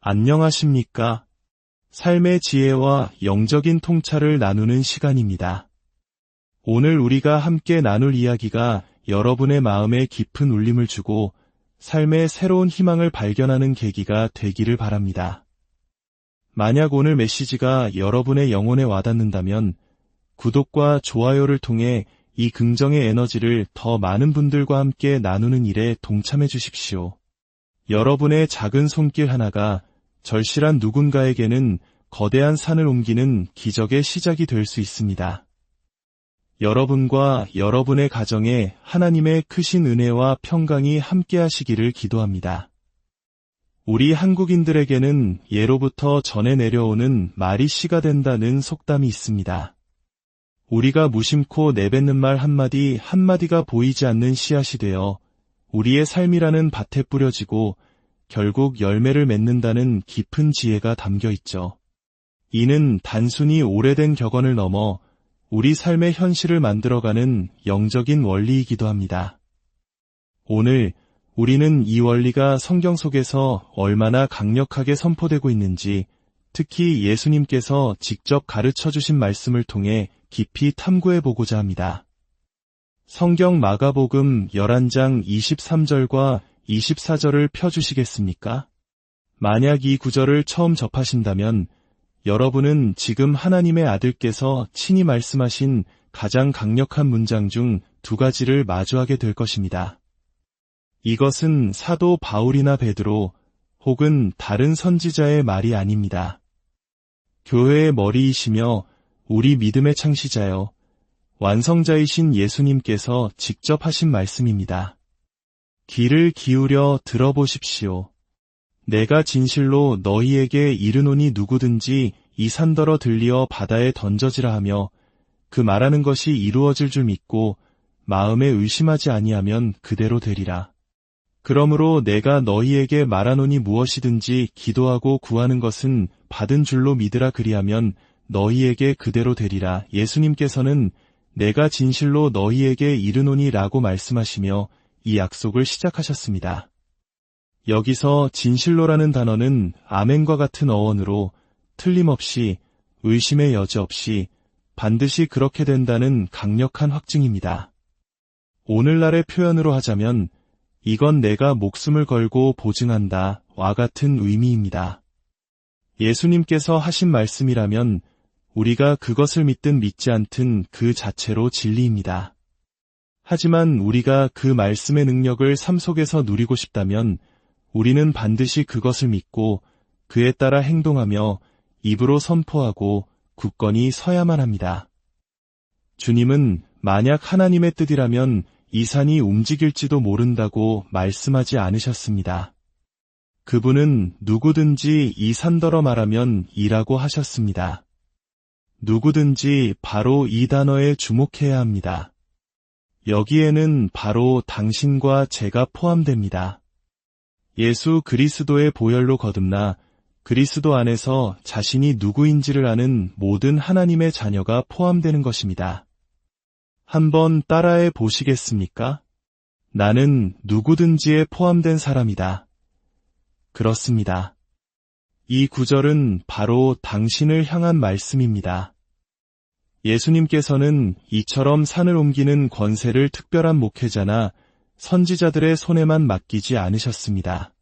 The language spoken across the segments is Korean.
안녕하십니까? 삶의 지혜와 영적인 통찰을 나누는 시간입니다. 오늘 우리가 함께 나눌 이야기가 여러분의 마음에 깊은 울림을 주고 삶의 새로운 희망을 발견하는 계기가 되기를 바랍니다. 만약 오늘 메시지가 여러분의 영혼에 와닿는다면 구독과 좋아요를 통해 이 긍정의 에너지를 더 많은 분들과 함께 나누는 일에 동참해 주십시오. 여러분의 작은 손길 하나가 절실한 누군가에게는 거대한 산을 옮기는 기적의 시작이 될 수 있습니다. 여러분과 여러분의 가정에 하나님의 크신 은혜와 평강이 함께하시기를 기도합니다. 우리 한국인들에게는 예로부터 전해 내려오는 말이 씨가 된다는 속담이 있습니다. 우리가 무심코 내뱉는 말 한마디 한마디가 보이지 않는 씨앗이 되어 우리의 삶이라는 밭에 뿌려지고 결국 열매를 맺는다는 깊은 지혜가 담겨 있죠. 이는 단순히 오래된 격언을 넘어 우리 삶의 현실을 만들어가는 영적인 원리이기도 합니다. 오늘 우리는 이 원리가 성경 속에서 얼마나 강력하게 선포되고 있는지, 특히 예수님께서 직접 가르쳐 주신 말씀을 통해 깊이 탐구해보고자 합니다. 성경 마가복음 11장 23절과 24절을 펴주시겠습니까? 만약 이 구절을 처음 접하신다면 여러분은 지금 하나님의 아들께서 친히 말씀하신 가장 강력한 문장 중 두 가지를 마주하게 될 것입니다. 이것은 사도 바울이나 베드로 혹은 다른 선지자의 말이 아닙니다. 교회의 머리이시며 우리 믿음의 창시자여 완성자이신 예수님께서 직접 하신 말씀입니다. 귀를 기울여 들어보십시오. 내가 진실로 너희에게 이르노니 누구든지 이 산더러 들리어 바다에 던져지라 하며 그 말하는 것이 이루어질 줄 믿고 마음에 의심하지 아니하면 그대로 되리라. 그러므로 내가 너희에게 말하노니 무엇이든지 기도하고 구하는 것은 받은 줄로 믿으라 그리하면 너희에게 그대로 되리라. 예수님께서는 내가 진실로 너희에게 이르노니 라고 말씀하시며 이 약속을 시작하셨습니다. 여기서 진실로라는 단어는 아멘과 같은 어원으로 틀림없이 의심의 여지 없이 반드시 그렇게 된다는 강력한 확증입니다. 오늘날의 표현으로 하자면 이건 내가 목숨을 걸고 보증한다 와 같은 의미입니다. 예수님께서 하신 말씀이라면 우리가 그것을 믿든 믿지 않든 그 자체로 진리입니다. 하지만 우리가 그 말씀의 능력을 삶 속에서 누리고 싶다면 우리는 반드시 그것을 믿고 그에 따라 행동하며 입으로 선포하고 굳건히 서야만 합니다. 주님은 만약 하나님의 뜻이라면 이 산이 움직일지도 모른다고 말씀하지 않으셨습니다. 그분은 누구든지 이 산더러 말하면 이라고 하셨습니다. 누구든지 바로 이 단어에 주목해야 합니다. 여기에는 바로 당신과 제가 포함됩니다. 예수 그리스도의 보혈로 거듭나 그리스도 안에서 자신이 누구인지를 아는 모든 하나님의 자녀가 포함되는 것입니다. 한번 따라해 보시겠습니까? 나는 누구든지에 포함된 사람이다. 그렇습니다. 이 구절은 바로 당신을 향한 말씀입니다. 예수님께서는 이처럼 산을 옮기는 권세를 특별한 목회자나 선지자들의 손에만 맡기지 않으셨습니다.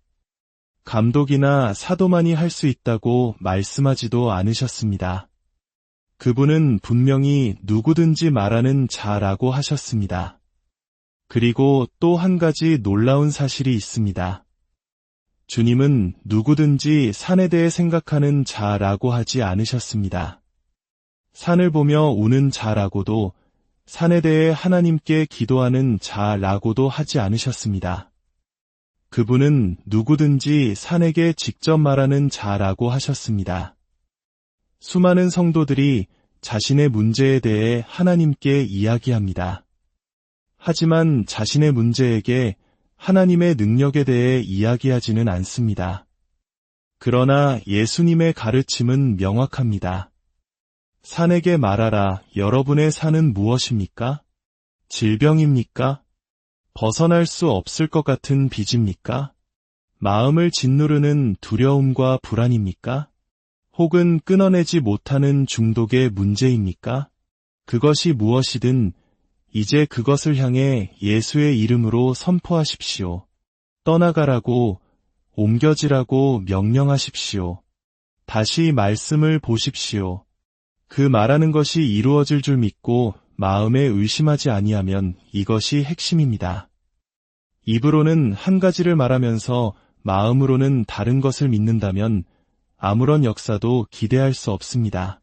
감독이나 사도만이 할 수 있다고 말씀하지도 않으셨습니다. 그분은 분명히 누구든지 말하는 자라고 하셨습니다. 그리고 또 한 가지 놀라운 사실이 있습니다. 주님은 누구든지 산에 대해 생각하는 자라고 하지 않으셨습니다. 산을 보며 우는 자라고도 산에 대해 하나님께 기도하는 자라고도 하지 않으셨습니다. 그분은 누구든지 산에게 직접 말하는 자라고 하셨습니다. 수많은 성도들이 자신의 문제에 대해 하나님께 이야기합니다. 하지만 자신의 문제에게 하나님의 능력에 대해 이야기하지는 않습니다. 그러나 예수님의 가르침은 명확합니다. 산에게 말하라. 여러분의 산은 무엇입니까? 질병입니까? 벗어날 수 없을 것 같은 빚입니까? 마음을 짓누르는 두려움과 불안입니까? 혹은 끊어내지 못하는 중독의 문제입니까? 그것이 무엇이든 이제 그것을 향해 예수의 이름으로 선포하십시오. 떠나가라고, 옮겨지라고 명령하십시오. 다시 말씀을 보십시오. 그 말하는 것이 이루어질 줄 믿고 마음에 의심하지 아니하면 이것이 핵심입니다. 입으로는 한 가지를 말하면서 마음으로는 다른 것을 믿는다면 아무런 역사도 기대할 수 없습니다.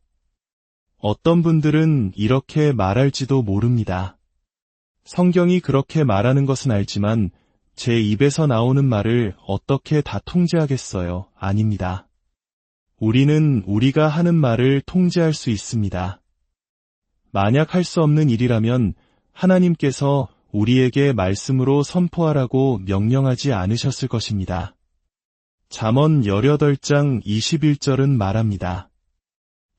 어떤 분들은 이렇게 말할지도 모릅니다. 성경이 그렇게 말하는 것은 알지만 제 입에서 나오는 말을 어떻게 다 통제하겠어요? 아닙니다. 우리는 우리가 하는 말을 통제할 수 있습니다. 만약 할 수 없는 일이라면 하나님께서 우리에게 말씀으로 선포하라고 명령하지 않으셨을 것입니다. 잠언 18장 21절은 말합니다.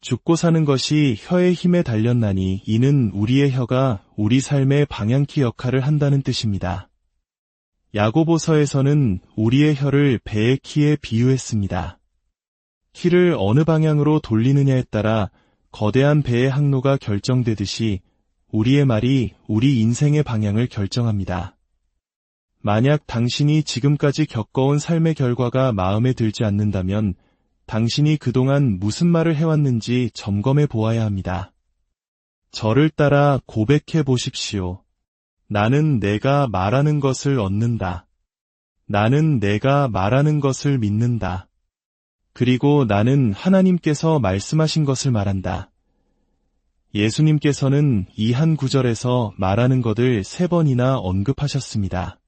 죽고 사는 것이 혀의 힘에 달렸나니 이는 우리의 혀가 우리 삶의 방향키 역할을 한다는 뜻입니다. 야고보서에서는 우리의 혀를 배의 키에 비유했습니다. 키를 어느 방향으로 돌리느냐에 따라 거대한 배의 항로가 결정되듯이 우리의 말이 우리 인생의 방향을 결정합니다. 만약 당신이 지금까지 겪어온 삶의 결과가 마음에 들지 않는다면 당신이 그동안 무슨 말을 해왔는지 점검해 보아야 합니다. 저를 따라 고백해 보십시오. 나는 내가 말하는 것을 얻는다. 나는 내가 말하는 것을 믿는다. 그리고 나는 하나님께서 말씀하신 것을 말한다. 예수님께서는 이 한 구절에서 말하는 것을 3번이나 언급하셨습니다.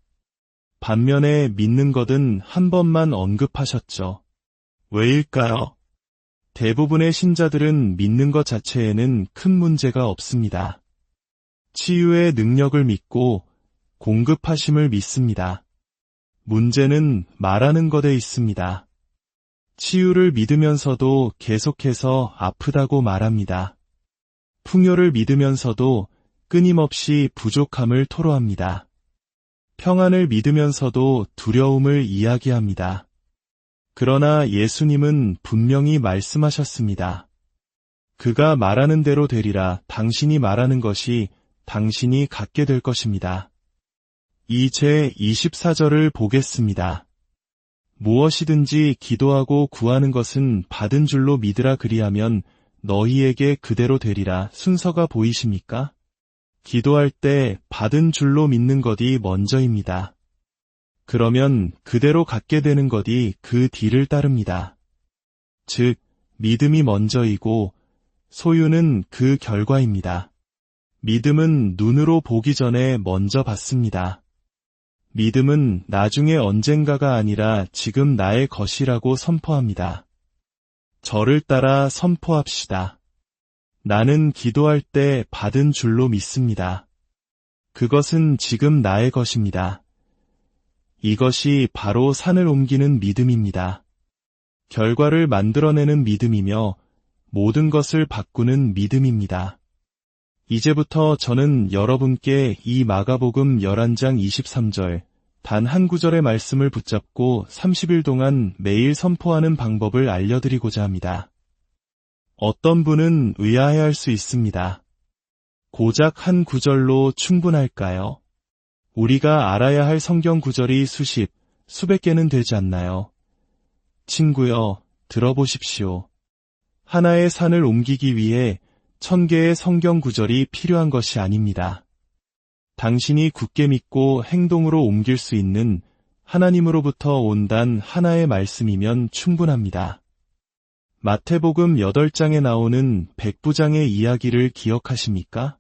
반면에 믿는 것은 한 번만 언급하셨죠. 왜일까요? 대부분의 신자들은 믿는 것 자체에는 큰 문제가 없습니다. 치유의 능력을 믿고 공급하심을 믿습니다. 문제는 말하는 것에 있습니다. 치유를 믿으면서도 계속해서 아프다고 말합니다. 풍요를 믿으면서도 끊임없이 부족함을 토로합니다. 평안을 믿으면서도 두려움을 이야기합니다. 그러나 예수님은 분명히 말씀하셨습니다. 그가 말하는 대로 되리라. 당신이 말하는 것이 당신이 갖게 될 것입니다. 이 제 24절을 보겠습니다. 무엇이든지 기도하고 구하는 것은 받은 줄로 믿으라. 그리하면 너희에게 그대로 되리라. 순서가 보이십니까? 기도할 때 받은 줄로 믿는 것이 먼저입니다. 그러면 그대로 갖게 되는 것이 그 뒤를 따릅니다. 즉, 믿음이 먼저이고 소유는 그 결과입니다. 믿음은 눈으로 보기 전에 먼저 받습니다. 믿음은 나중에 언젠가가 아니라 지금 나의 것이라고 선포합니다. 저를 따라 선포합시다. 나는 기도할 때 받은 줄로 믿습니다. 그것은 지금 나의 것입니다. 이것이 바로 산을 옮기는 믿음입니다. 결과를 만들어내는 믿음이며 모든 것을 바꾸는 믿음입니다. 이제부터 저는 여러분께 이 마가복음 11장 23절 단 한 구절의 말씀을 붙잡고 30일 동안 매일 선포하는 방법을 알려드리고자 합니다. 어떤 분은 의아해할 수 있습니다. 고작 한 구절로 충분할까요? 우리가 알아야 할 성경 구절이 수백 개는 되지 않나요? 친구여, 들어보십시오. 하나의 산을 옮기기 위해 1000개의 성경 구절이 필요한 것이 아닙니다. 당신이 굳게 믿고 행동으로 옮길 수 있는 하나님으로부터 온 단 하나의 말씀이면 충분합니다. 마태복음 8장에 나오는 백부장의 이야기를 기억하십니까?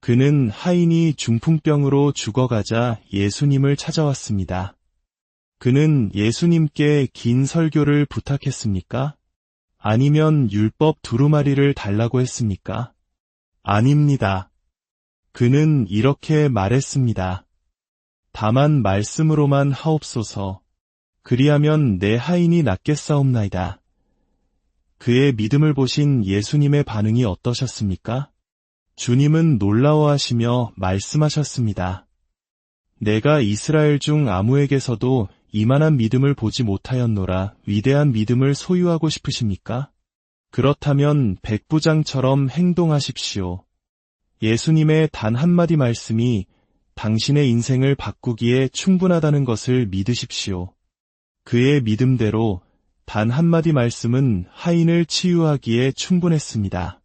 그는 하인이 중풍병으로 죽어가자 예수님을 찾아왔습니다. 그는 예수님께 긴 설교를 부탁했습니까? 아니면 율법 두루마리를 달라고 했습니까? 아닙니다. 그는 이렇게 말했습니다. 다만 말씀으로만 하옵소서. 그리하면 내 하인이 낫겠사옵나이다. 그의 믿음을 보신 예수님의 반응이 어떠셨습니까? 주님은 놀라워하시며 말씀하셨습니다. 내가 이스라엘 중 아무에게서도 이만한 믿음을 보지 못하였노라 위대한 믿음을 소유하고 싶으십니까? 그렇다면 백부장처럼 행동하십시오. 예수님의 단 한마디 말씀이 당신의 인생을 바꾸기에 충분하다는 것을 믿으십시오. 그의 믿음대로 단 한마디 말씀은 하인을 치유하기에 충분했습니다.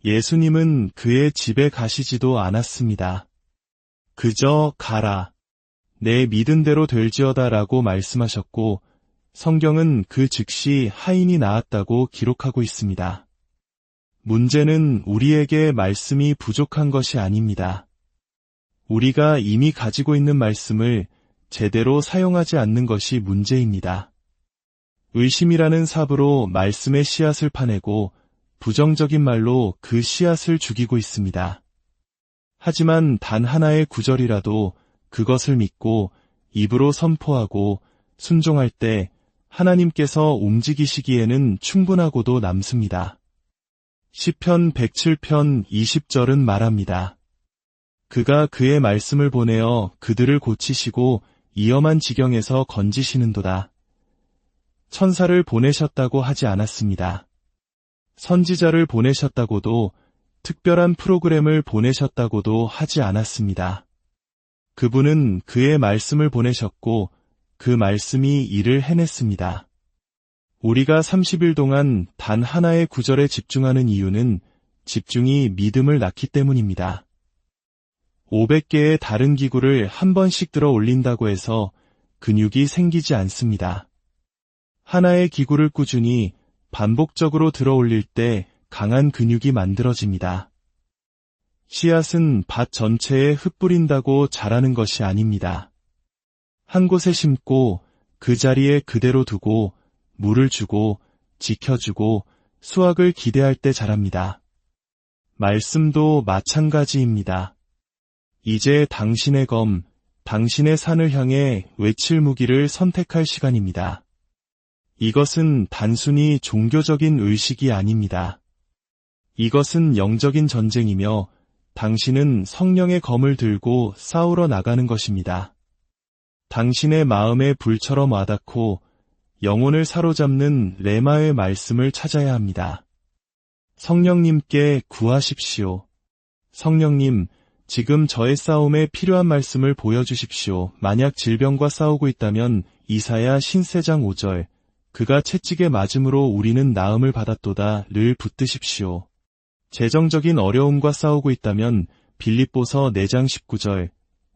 예수님은 그의 집에 가시지도 않았습니다. 그저 가라. 내 믿은 대로 될지어다 라고 말씀하셨고 성경은 그 즉시 하인이 나았다고 기록하고 있습니다. 문제는 우리에게 말씀이 부족한 것이 아닙니다. 우리가 이미 가지고 있는 말씀을 제대로 사용하지 않는 것이 문제입니다. 의심이라는 삽으로 말씀의 씨앗을 파내고 부정적인 말로 그 씨앗을 죽이고 있습니다. 하지만 단 하나의 구절이라도 그것을 믿고 입으로 선포하고 순종할 때 하나님께서 움직이시기에는 충분하고도 남습니다. 시편 107편 20절은 말합니다. 그가 그의 말씀을 보내어 그들을 고치시고 위험한 지경에서 건지시는도다. 천사를 보내셨다고 하지 않았습니다. 선지자를 보내셨다고도 특별한 프로그램을 보내셨다고도 하지 않았습니다. 그분은 그의 말씀을 보내셨고 그 말씀이 일을 해냈습니다. 우리가 30일 동안 단 하나의 구절에 집중하는 이유는 집중이 믿음을 낳기 때문입니다. 500개의 다른 기구를 한 번씩 들어 올린다고 해서 근육이 생기지 않습니다. 하나의 기구를 꾸준히 반복적으로 들어 올릴 때 강한 근육이 만들어집니다. 씨앗은 밭 전체에 흩뿌린다고 자라는 것이 아닙니다. 한 곳에 심고 그 자리에 그대로 두고 물을 주고 지켜주고 수확을 기대할 때 자랍니다. 말씀도 마찬가지입니다. 이제 당신의 검, 당신의 산을 향해 외칠 무기를 선택할 시간입니다. 이것은 단순히 종교적인 의식이 아닙니다. 이것은 영적인 전쟁이며 당신은 성령의 검을 들고 싸우러 나가는 것입니다. 당신의 마음에 불처럼 와닿고 영혼을 사로잡는 레마의 말씀을 찾아야 합니다. 성령님께 구하십시오. 성령님, 지금 저의 싸움에 필요한 말씀을 보여주십시오. 만약 질병과 싸우고 있다면 이사야 신세장 5절, 그가 채찍에 맞음으로 우리는 나음을 받았도다를 붙드십시오. 재정적인 어려움과 싸우고 있다면 빌립보서 4장 19절,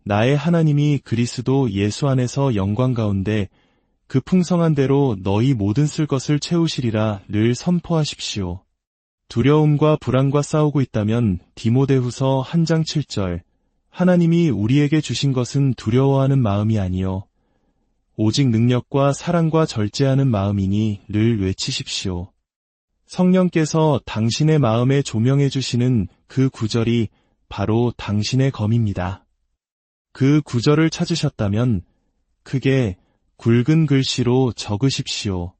나의 하나님이 그리스도 예수 안에서 영광 가운데 그 풍성한 대로 너희 모든 쓸 것을 채우시리라를 선포하십시오. 두려움과 불안과 싸우고 있다면 디모데후서 1장 7절, 하나님이 우리에게 주신 것은 두려워하는 마음이 아니요 오직 능력과 사랑과 절제하는 마음이니를 외치십시오. 성령께서 당신의 마음에 조명해 주시는 그 구절이 바로 당신의 검입니다. 그 구절을 찾으셨다면 크게 굵은 글씨로 적으십시오.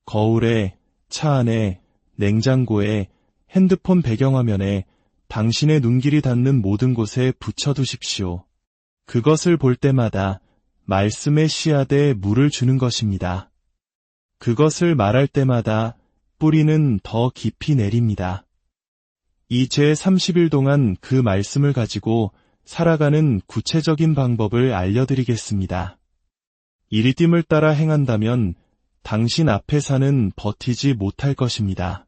거울에, 차 안에, 냉장고에, 핸드폰 배경화면에, 당신의 눈길이 닿는 모든 곳에 붙여두십시오. 그것을 볼 때마다 말씀의 씨앗에 물을 주는 것입니다. 그것을 말할 때마다 뿌리는 더 깊이 내립니다. 이 제30일 동안 그 말씀을 가지고 살아가는 구체적인 방법을 알려드리겠습니다. 이리딤을 따라 행한다면 당신 앞에 산은 버티지 못할 것입니다.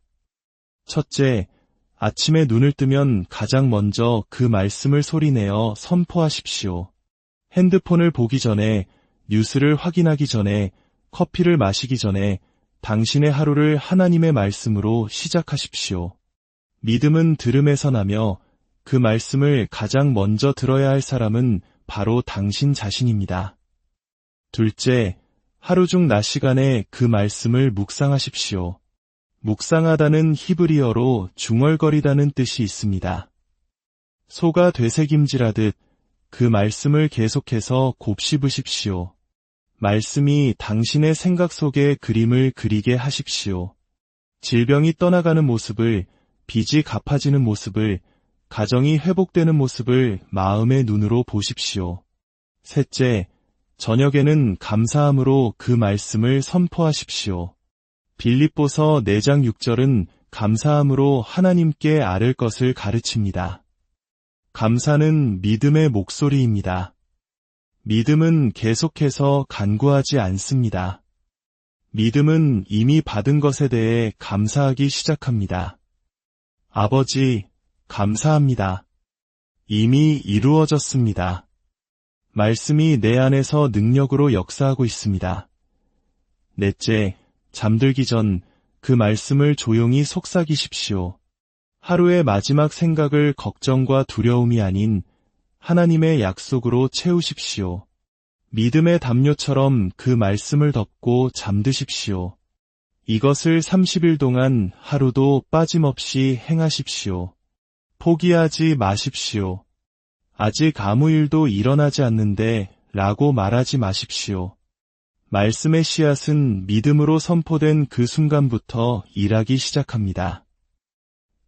첫째, 아침에 눈을 뜨면 가장 먼저 그 말씀을 소리내어 선포하십시오. 핸드폰을 보기 전에, 뉴스를 확인하기 전에, 커피를 마시기 전에 당신의 하루를 하나님의 말씀으로 시작하십시오. 믿음은 들음에서 나며 그 말씀을 가장 먼저 들어야 할 사람은 바로 당신 자신입니다. 둘째, 하루 중 낮 시간에 그 말씀을 묵상하십시오. 묵상하다는 히브리어로 중얼거리다는 뜻이 있습니다. 소가 되새김질하듯 그 말씀을 계속해서 곱씹으십시오. 말씀이 당신의 생각 속에 그림을 그리게 하십시오. 질병이 떠나가는 모습을, 빚이 갚아지는 모습을, 가정이 회복되는 모습을 마음의 눈으로 보십시오. 셋째, 저녁에는 감사함으로 그 말씀을 선포하십시오. 빌립보서 4장 6절은 감사함으로 하나님께 아를 것을 가르칩니다. 감사는 믿음의 목소리입니다. 믿음은 계속해서 간구하지 않습니다. 믿음은 이미 받은 것에 대해 감사하기 시작합니다. 아버지, 감사합니다. 이미 이루어졌습니다. 말씀이 내 안에서 능력으로 역사하고 있습니다. 넷째, 잠들기 전 그 말씀을 조용히 속삭이십시오. 하루의 마지막 생각을 걱정과 두려움이 아닌 하나님의 약속으로 채우십시오. 믿음의 담요처럼 그 말씀을 덮고 잠드십시오. 이것을 30일 동안 하루도 빠짐없이 행하십시오. 포기하지 마십시오. 아직 아무 일도 일어나지 않는데 라고 말하지 마십시오. 말씀의 씨앗은 믿음으로 선포된 그 순간부터 일하기 시작합니다.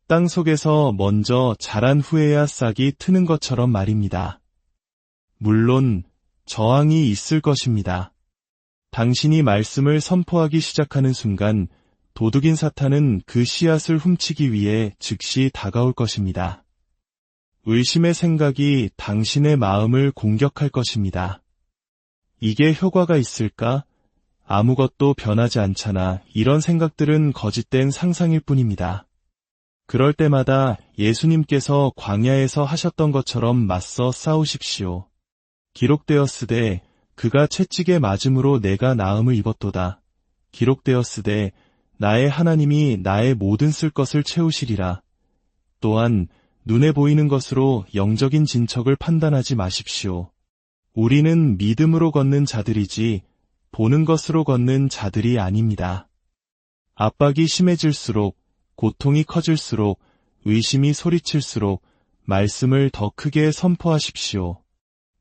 땅 속에서 먼저 자란 후에야 싹이 트는 것처럼 말입니다. 물론 저항이 있을 것입니다. 당신이 말씀을 선포하기 시작하는 순간 도둑인 사탄은 그 씨앗을 훔치기 위해 즉시 다가올 것입니다. 의심의 생각이 당신의 마음을 공격할 것입니다. 이게 효과가 있을까? 아무것도 변하지 않잖아. 이런 생각들은 거짓된 상상일 뿐입니다. 그럴 때마다 예수님께서 광야에서 하셨던 것처럼 맞서 싸우십시오. 기록되었으되 그가 채찍에 맞음으로 내가 나음을 입었도다. 기록되었으되 나의 하나님이 나의 모든 쓸 것을 채우시리라. 또한 눈에 보이는 것으로 영적인 진척을 판단하지 마십시오. 우리는 믿음으로 걷는 자들이지 보는 것으로 걷는 자들이 아닙니다. 압박이 심해질수록, 고통이 커질수록, 의심이 소리칠수록 말씀을 더 크게 선포하십시오.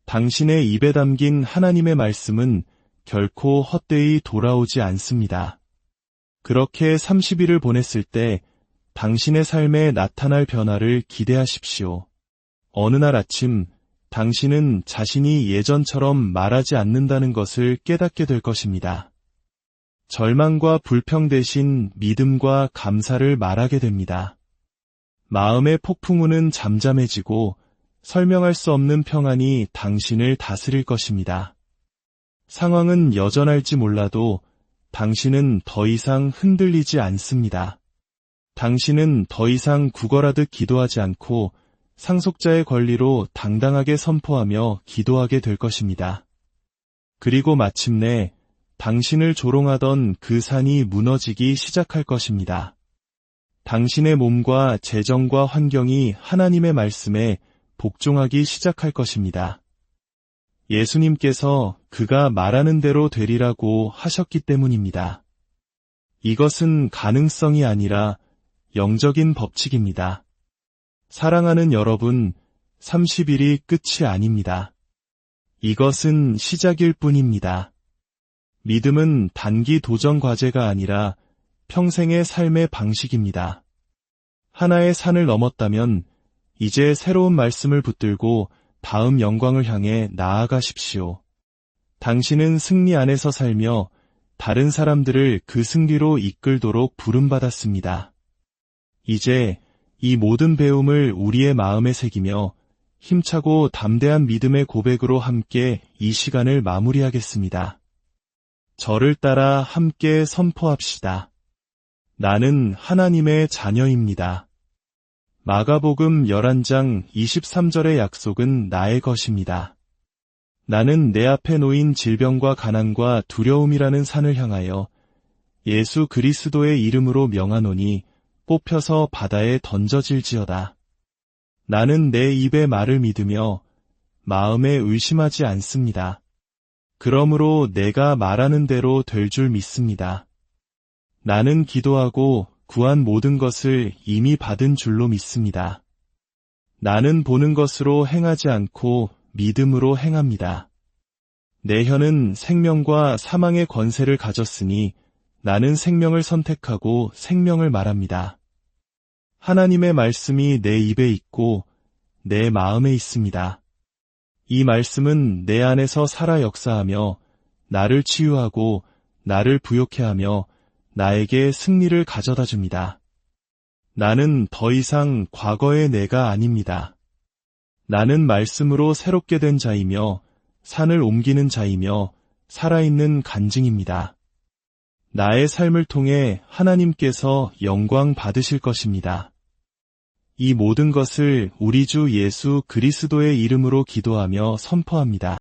당신의 입에 담긴 하나님의 말씀은 결코 헛되이 돌아오지 않습니다. 그렇게 30일을 보냈을 때 당신의 삶에 나타날 변화를 기대하십시오. 어느 날 아침 당신은 자신이 예전처럼 말하지 않는다는 것을 깨닫게 될 것입니다. 절망과 불평 대신 믿음과 감사를 말하게 됩니다. 마음의 폭풍우는 잠잠해지고 설명할 수 없는 평안이 당신을 다스릴 것입니다. 상황은 여전할지 몰라도 당신은 더 이상 흔들리지 않습니다. 당신은 더 이상 구걸하듯 기도하지 않고 상속자의 권리로 당당하게 선포하며 기도하게 될 것입니다. 그리고 마침내 당신을 조롱하던 그 산이 무너지기 시작할 것입니다. 당신의 몸과 재정과 환경이 하나님의 말씀에 복종하기 시작할 것입니다. 예수님께서 그가 말하는 대로 되리라고 하셨기 때문입니다. 이것은 가능성이 아니라 영적인 법칙입니다. 사랑하는 여러분, 30일이 끝이 아닙니다. 이것은 시작일 뿐입니다. 믿음은 단기 도전 과제가 아니라 평생의 삶의 방식입니다. 하나의 산을 넘었다면 이제 새로운 말씀을 붙들고 다음 영광을 향해 나아가십시오. 당신은 승리 안에서 살며 다른 사람들을 그 승리로 이끌도록 부름받았습니다. 이제 이 모든 배움을 우리의 마음에 새기며 힘차고 담대한 믿음의 고백으로 함께 이 시간을 마무리하겠습니다. 저를 따라 함께 선포합시다. 나는 하나님의 자녀입니다. 마가복음 11장 23절의 약속은 나의 것입니다. 나는 내 앞에 놓인 질병과 가난과 두려움이라는 산을 향하여 예수 그리스도의 이름으로 명하노니 뽑혀서 바다에 던져질지어다. 나는 내 입의 말을 믿으며 마음에 의심하지 않습니다. 그러므로 내가 말하는 대로 될 줄 믿습니다. 나는 기도하고 구한 모든 것을 이미 받은 줄로 믿습니다. 나는 보는 것으로 행하지 않고 믿음으로 행합니다. 내 혀는 생명과 사망의 권세를 가졌으니 나는 생명을 선택하고 생명을 말합니다. 하나님의 말씀이 내 입에 있고 내 마음에 있습니다. 이 말씀은 내 안에서 살아 역사하며 나를 치유하고 나를 부욕해 하며 나에게 승리를 가져다 줍니다. 나는 더 이상 과거의 내가 아닙니다. 나는 말씀으로 새롭게 된 자이며 산을 옮기는 자이며 살아있는 간증입니다. 나의 삶을 통해 하나님께서 영광 받으실 것입니다. 이 모든 것을 우리 주 예수 그리스도의 이름으로 기도하며 선포합니다.